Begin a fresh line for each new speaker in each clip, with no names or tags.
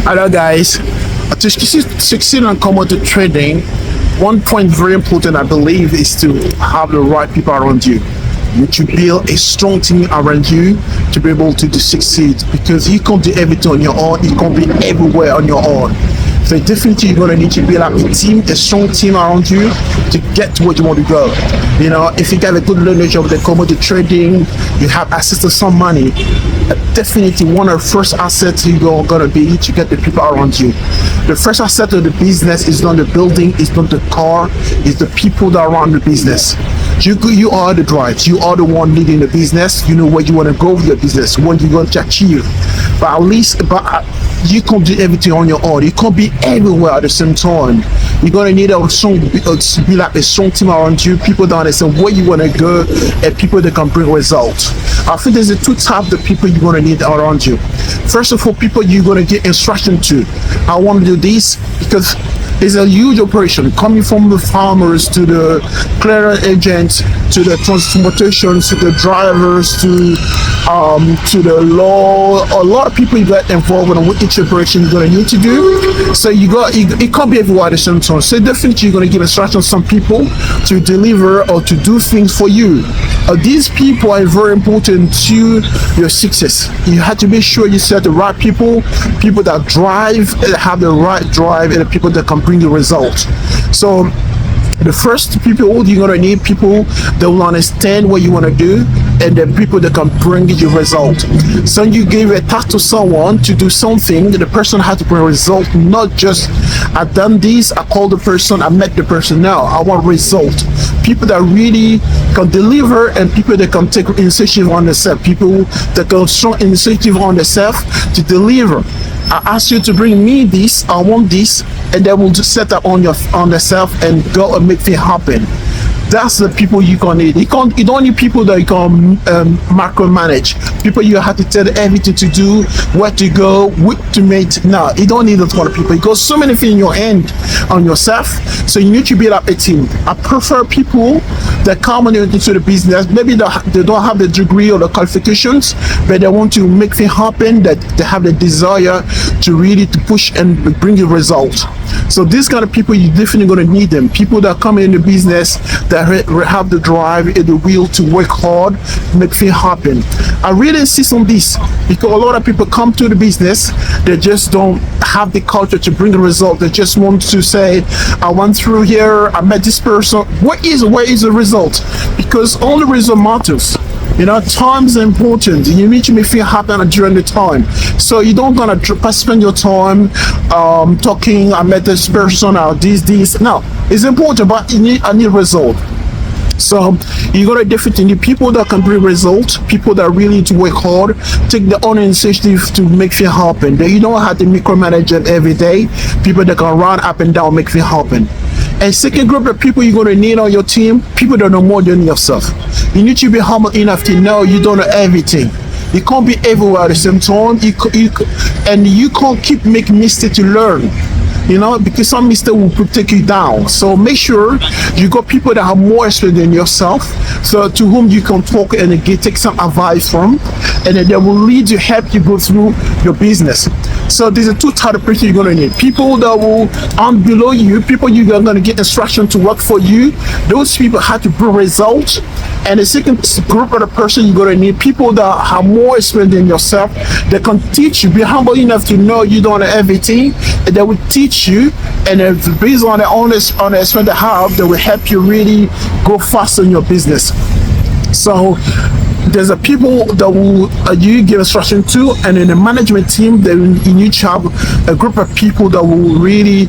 Hello guys, to succeed in commodity trading, one point very important I believe is to have the right people around you. You need to build a strong team around you to be able to succeed, because you can't do everything on your own, you can't be everywhere on your own. So definitely you're gonna need to build up a team, a strong team around you to get to where you want to go. You know, if you get a good knowledge of the commodity trading, you have access to some money, definitely one of the first assets you're gonna be to get the people around you. The first asset of the business is not the building, it's not the car, it's the people that run the business. You are the drive, you are the one leading the business, you know where you want to go with your business, what you're going to achieve. But at least, you can't do everything on your own, you can't be everywhere at the same time. You're going to need a strong team around you, people that understand where you want to go, and people that can bring results. I think there's two types of people you're going to need around you. First of all, people you're going to get instruction to. I want to do this because it's a huge operation, coming from the farmers to the clearance agents, to the transportation, to the drivers, to the law. A lot of people you get involved in with each operation you're going to need to do. So it can't be everywhere at the same time. So definitely you're going to give instructions to some people to deliver or to do things for you. These people are very important to your success. You have to make sure you set the right people that drive, have the right drive, and the people that can bring the result. So the first people you're gonna need people that will understand what you want to do, and then people that can bring you result. So you give a task to someone to do something, the person has to bring a result, not just I've done this, I called the person, I met the person. No, I want result. People that really can deliver, and people that can take initiative on themselves, people that can strong initiative on themselves to deliver. I ask you to bring me this, I want this, and then we'll just set up on yourself and go and make things happen. That's the people you can need. You don't need people that you can micromanage. People you have to tell everything to do, where to go, what to make. No, you don't need that kind of people. You got so many things in your hand on yourself. So you need to build up a team. I prefer people that come into the business. Maybe they don't have the degree or the qualifications, but they want to make things happen, that they have the desire to really to push and bring you results. So these kind of people, you're definitely going to need them. People that come in the business that have the drive and the will to work hard, make things happen. I really insist on this because a lot of people come to the business, they just don't have the culture to bring the result. They just want to say, I went through here, I met this person. Where is the result? Because all the result matters. You know, time is important. You need to make things happen during the time. So you don't gonna spend your time talking, I met this person, or this. No, it's important, but I need result. So you're gonna definitely need people that can bring results, people that really need to work hard, take their own initiative to make things happen. You don't have to micromanage them every day. People that can run up and down, make things happen. And second group of people you're going to need on your team, people that know more than yourself. You need to be humble enough to know you don't know everything. You can't be everywhere at the same time. And you can't keep making mistakes to learn. You know, because some mistake will take you down. So make sure you got people that have more experience than yourself, so to whom you can talk and take some advice from, and then they will lead you, help you go through your business. So there's a two types of people you're going to need. People that will below you, people you're going to get instruction to work for you. Those people have to bring results. And the second group of the person you're going to need, people that have more experience than yourself, that can teach you. Be humble enough to know you don't know everything, and they will teach you, and based on the experience they have, they will help you really go faster in your business. So there's a people that will you give instruction to, and in the management team, then you need to have a group of people that will really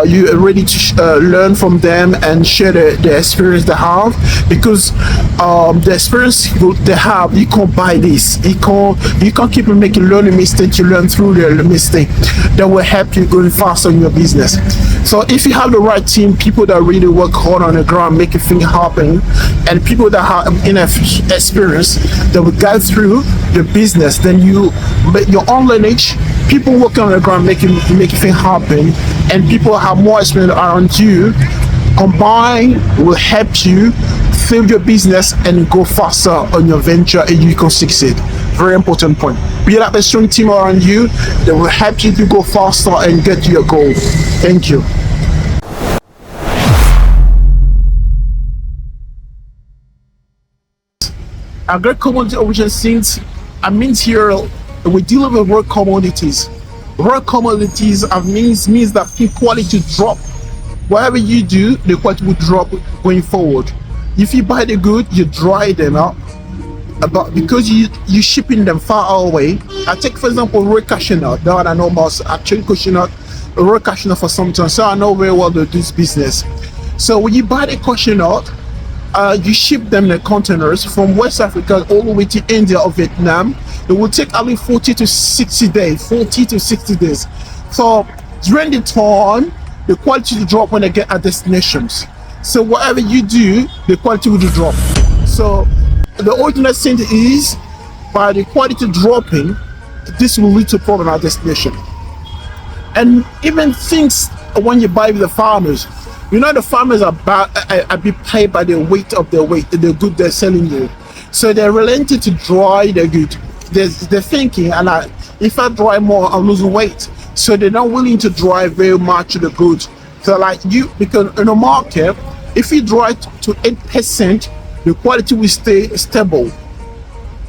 you are ready to learn from them and share the experience they have, because the experience they have, you can't buy this. You can't keep making learning mistakes. You learn through the mistake. That will help you going faster in your business. So if you have the right team, people that really work hard on the ground, making things happen, and people that have enough experience that will guide through the business, then you make your own lineage, people working on the ground making things happen, and people have more experience around you, combine will help you save your business and go faster on your venture, and you can succeed. Very important point. Build up a strong team around you that will help you to go faster and get to your goal. Thank you. Agri-commodity origin since I mean here we deal with raw commodities. Raw commodities means that the quality drop. Whatever you do, the quality will drop going forward. If you buy the good, you dry them up, but because you shipping them far away. I take for example raw cashew nut. That one I know most. Actually cashew nut, raw cashew nut for some time, so I know very well to do this business. So when you buy the cashew nut, you ship them in containers from West Africa all the way to India or Vietnam. It will take only 40 to 60 days. 40 to 60 days. So during the time, the quality will drop when they get at destinations. So whatever you do, the quality will drop. So the original thing is, by the quality dropping, this will lead to problem at destination. And even things when you buy with the farmers, you know the farmers are be paid by the weight of the the good they're selling you. So they're relenting to dry the good. They're thinking, and if I dry more, I'm losing weight. So they're not willing to dry very much the goods. So like you, because in the market, if you dry to 8%, the quality will stay stable.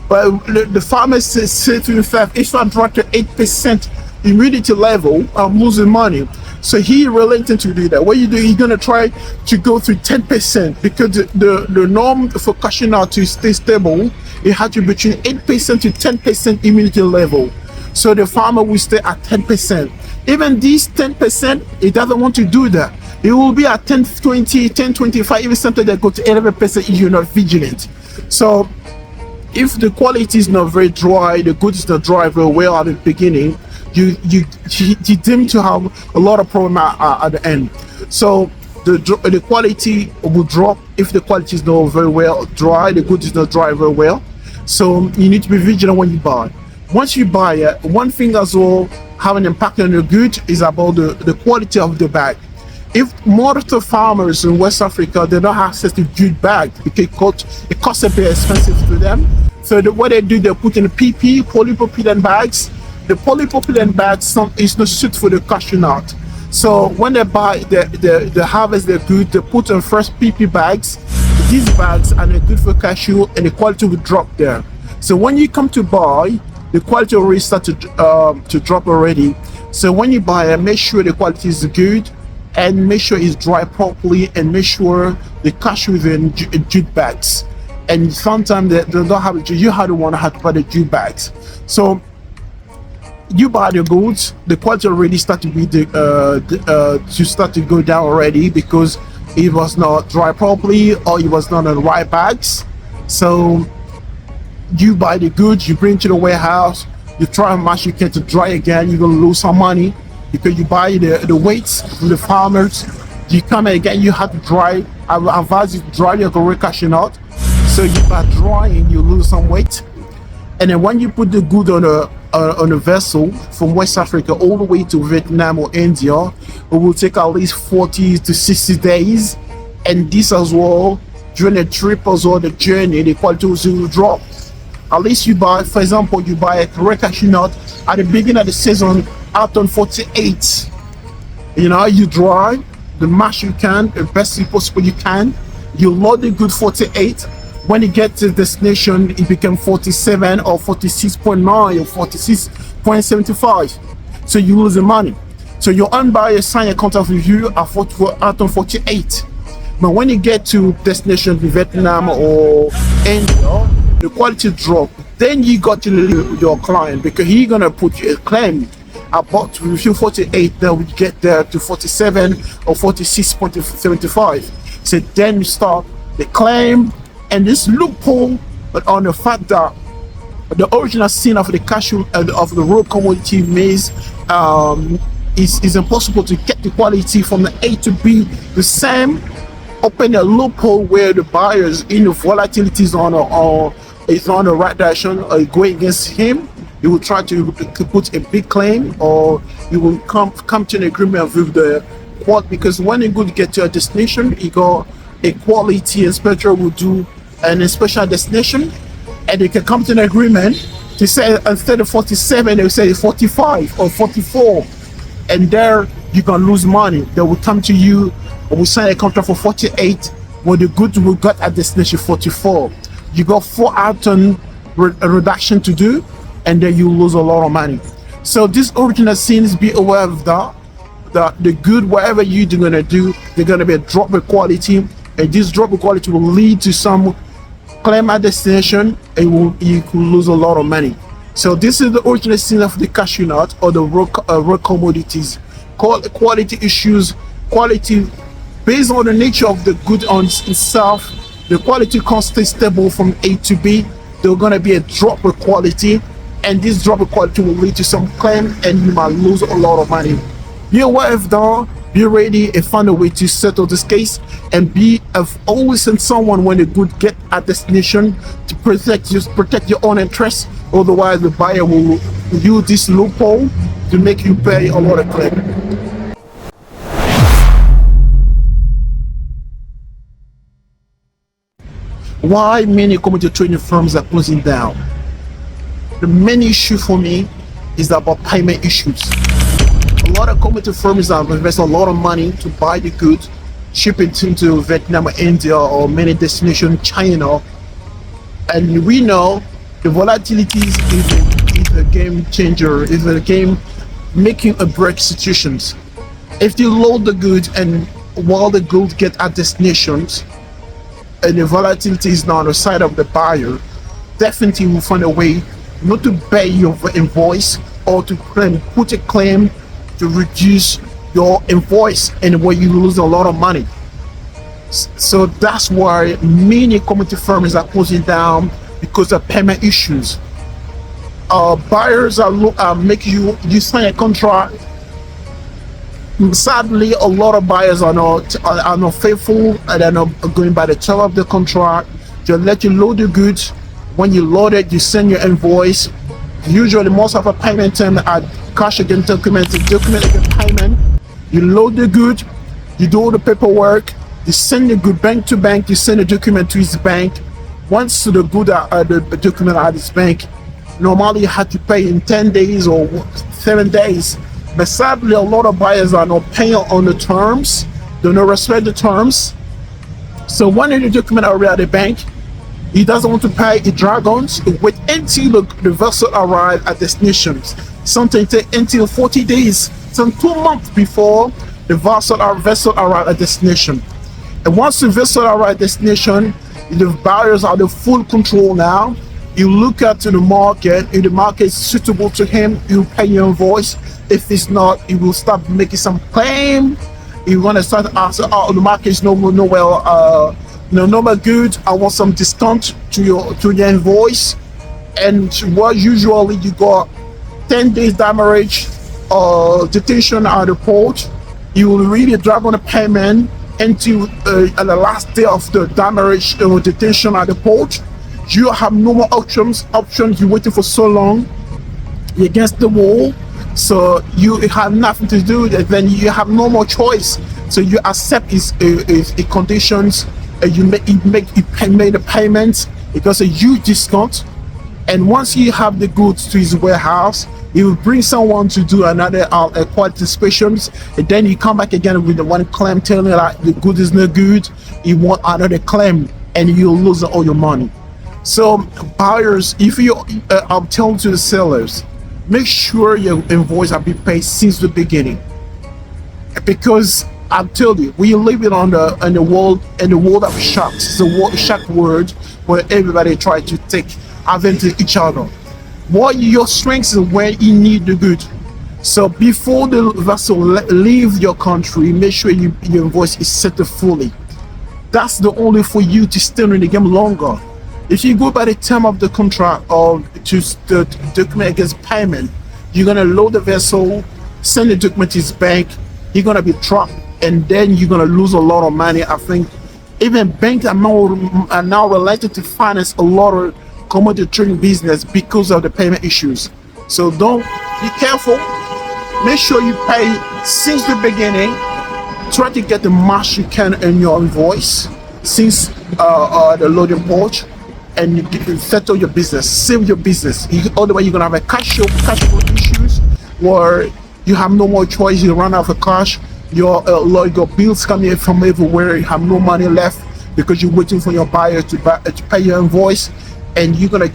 But the farmers say to himself, if I dry to 8% humidity level, I'm losing money. So he relented to do that. What you do, you're gonna try to go to 10% because the norm for cashew nut to stay stable, it had to be between 8% to 10% humidity level. So the farmer will stay at 10%. Even this 10%, it doesn't want to do that. It will be at 10, 20, 10, 25, even sometimes they go to 11% if you're not vigilant. So if the quality is not very dry, the good is not dry very well at the beginning, you deem to have a lot of problem at the end. So the quality will drop if the quality is not very well dry, the good is not dry very well. So you need to be vigilant when you buy. Once you buy it, one thing as well have an impact on the good is about the quality of the bag. If most of farmers in West Africa, they don't have access to jute bags because it costs a bit expensive to them. So what they do, they put in PP, polypropylene bags. The polypropylene bags is not suited for the cashew nut. So when they buy, they harvest their good, they put in fresh PP bags. These bags are good for cashew, and the quality will drop there. So when you come to buy, the quality already start to drop already. So when you buy it, make sure the quality is good, and make sure it's dry properly, and make sure the cashew is in jute bags. And sometimes they don't have it. You have to buy the jute bags. So you buy the goods, the quality already start to be to start to go down already because it was not dry properly or it was not in the right bags. So you buy the goods, you bring to the warehouse, you try as much you can to dry again. You're gonna lose some money because you buy the weights from the farmers. You come again, you have to dry. I advise you to dry your cashew nut. So you by drying, you lose some weight. And then when you put the good on a vessel from West Africa all the way to Vietnam or India, it will take at least 40 to 60 days. And this as well, during the trip as well, the journey, the quality will drop. At least you buy, for example, you buy a correct cashew nut at the beginning of the season out on 48. You know, you dry the mash you can, the best possible you can. You load the good 48. When you get to the destination, it becomes 47 or 46.9 or 46.75. So you lose the money. So your own buyer sign a contract with you at out on 48. But when you get to destination in Vietnam or India, the quality drop. Then you got to leave your client because he's gonna put you a claim about with you 48. Then we get there to 47 or 46.75. So then you start the claim. And this loophole, but on the fact that the original scene of the cashew of the raw commodity maize is impossible to get the quality from the A to B the same. Open a loophole where the buyers in the volatility is on the right direction or going against him. He will try to put a big claim, or he will come to an agreement with the quality, because when you go to get to a destination, you got a quality inspector will do an inspection destination, and they can come to an agreement They say instead of 47, they will say 45 or 44. And there you can lose money. They will come to you and we sign a contract for 48 when the goods will get at destination 44. You got 4 item reduction to do, and then you lose a lot of money. So these original scenes, be aware of that. The good, whatever you're gonna do, they're gonna be a drop in quality, and this drop in quality will lead to some claim at destination, and you could lose a lot of money. So this is the original scene of the cashew nut or the raw commodities. Quality issues, quality based on the nature of the good on itself. The quality can't stay stable from A to B. There's gonna be a drop in quality, and this drop in quality will lead to some claim, and you might lose a lot of money. Be aware of that. Be ready and find a way to settle this case, and be of always send someone when the good get at destination to protect your own interests. Otherwise, the buyer will use this loophole to make you pay a lot of claim. Why many commodity trading firms are closing down? The main issue for me is about payment issues. A lot of commodity firms have invested a lot of money to buy the goods, ship it into Vietnam or India or many destinations, China, and we know the volatilities is a game changer, is a game making or break situations. If you load the goods and while the goods get at destinations and the volatility is not on the side of the buyer, definitely will find a way not to pay your invoice or to put a claim to reduce your invoice, and where you lose a lot of money. So that's why many commodity firms are closing down, because of payment issues. Buyers are making you sign a contract. Sadly, a lot of buyers are not faithful, and they're not going by the term of the contract. They let you load the goods. When you load it, you send your invoice. Usually, most of the payment term are cash against document against payment. You load the good, you do all the paperwork, you send the good bank to bank, you send the document to his bank. Once the good the document at his bank, normally you have to pay in 10 days or 7 days. But sadly, a lot of buyers are not paying on the terms, they don't respect the terms. So when the document are at the bank, he doesn't want to pay, he drags on, wait until the vessel arrives at destinations. Sometimes take until 40 days, some 2 months before the vessel arrives at destination. And once the vessel arrives at destination, the buyers are the full control now. You look at the market, if the market is suitable to him, you pay your invoice. If it's not, he will start making some claim. You want to start asking, oh, the market is no good, I want some discount to your invoice. And what usually you got 10 days damage or detention at the port. You will really drag on the payment until at the last day of the damage or detention at the port. You have no more options. You're waiting for so long. You're against the wall, so you have nothing to do. Then you have no more choice. So you accept his conditions. You make the payments. It does a huge discount. And once you have the goods to his warehouse, he will bring someone to do another quality inspections, and then you come back again with the one claim telling you that the good is no good. You want another claim, and you'll lose all your money. So buyers, if you I'm telling to the sellers, make sure your invoice have been paid since the beginning, because I'm telling you, we live in the world of sharks. It's a shark world where everybody try to take advantage of each other. What your strengths is when you need the good. So before the vessel leave your country, make sure your invoice is settled fully. That's the only for you to stay in the game longer. If you go by the term of the contract or to the document against payment, you're gonna load the vessel, send the document to his bank, you're gonna be trapped, and then you're gonna lose a lot of money. I think even banks are now related to finance a lot of commodity trading business because of the payment issues. So don't be careful. Make sure you pay since the beginning. Try to get the most you can in your invoice since the loading port. and you settle your business, save your business. Otherwise, you're gonna have a cash flow issues, where you have no more choice. You run out of cash. Your bills coming from everywhere. You have no money left because you're waiting for your buyer to pay your invoice, and you're gonna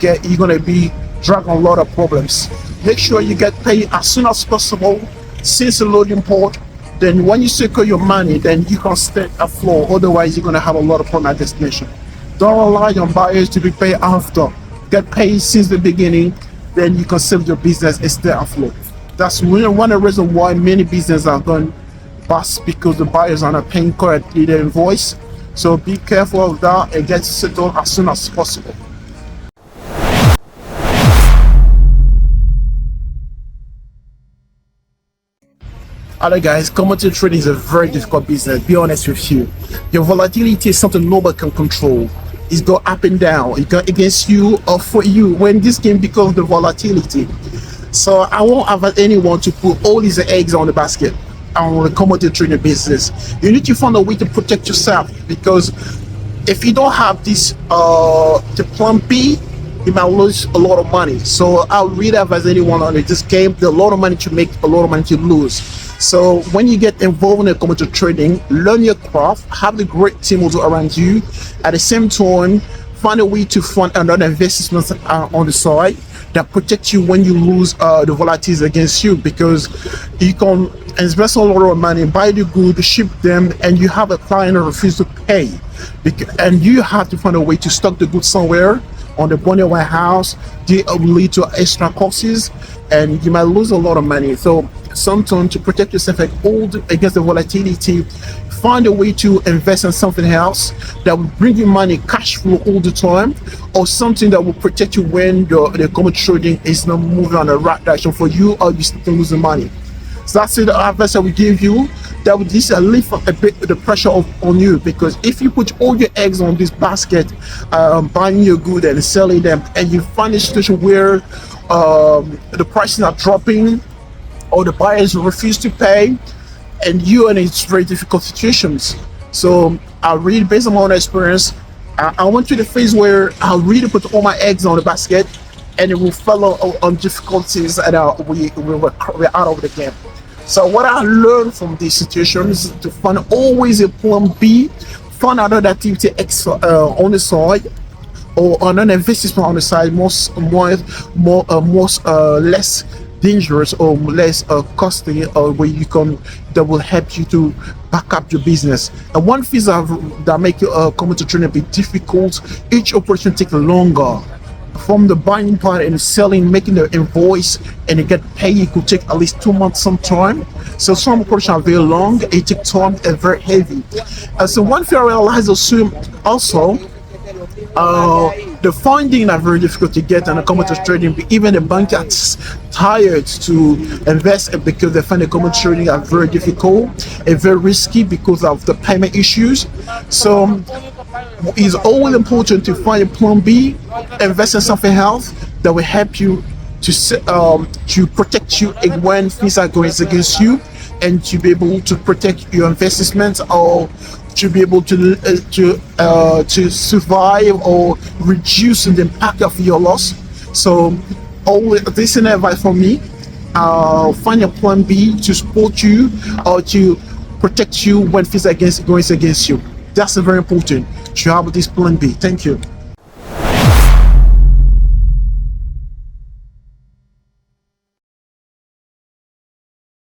be dragging a lot of problems. Make sure you get paid as soon as possible since the loading port. Then when you secure your money, then you can stay afloat. Otherwise, you're gonna have a lot of problem at destination. Don't rely on buyers to be paid after. Get paid since the beginning, then you can save your business and stay afloat. That's one of the reasons why many businesses are going bust, because the buyers are not paying correctly their invoice. So be careful of that and get settled as soon as possible. Other guys, commodity trading is a very difficult business. Be honest with you. Your volatility is something nobody can control. It's go up and down. It go against you or for you when this game becomes the volatility. So I won't advise anyone to put all these eggs on the basket on the commodity trading business. You need to find a way to protect yourself, because if you don't have this the plan B, you might lose a lot of money. So I would really advise anyone on this game. There's a lot of money to make, a lot of money to lose. So when you get involved in commodity trading, learn your craft, have a great team also around you. At the same time, find a way to fund another investment on the side that protect you when you lose the volatilities against you, because you can invest a lot of money, buy the good, ship them, and you have a client who refuses to pay, and you have to find a way to stock the goods somewhere on the bonded warehouse. They lead to extra costs, and you might lose a lot of money. So sometimes, to protect yourself against the volatility, find a way to invest in something else that will bring you money, cash flow all the time, or something that will protect you when the commodity trading is not moving on the right direction for you, or you still losing money. So that's the advice I will give you. That will just lift a bit the pressure on you, because if you put all your eggs on this basket, buying your good and selling them, and you find a situation where the prices are dropping, or the buyers refuse to pay, and you're in very difficult situations. So I really, based on my own experience, I went to the phase where I really put all my eggs on the basket, and it will follow on difficulties, and we're out of the game. So what I learned from these situations is to find always a plan B, find another activity on the side, or another investment on the side, less dangerous or less costly, where you can, that will help you to back up your business. And one thing that make commodity trading a bit difficult, each operation takes longer. From the buying part and selling, making the invoice and you get paid, it could take at least 2 months sometime. So some operations are very long, it takes time and very heavy. So one thing I realized also, the funding are very difficult to get in the commodity trading. Even the bank is tired to invest, because they find the commodity trading are very difficult and very risky because of the payment issues. So it's always important to find a plan B, invest in something else that will help you to protect you when things are going against you, and to be able to protect your investments, or to be able to survive or reduce the impact of your loss. So always, this is an advice from me. Find a plan B to support you or to protect you when things are going against you. That's very important to have this plan B. Thank you.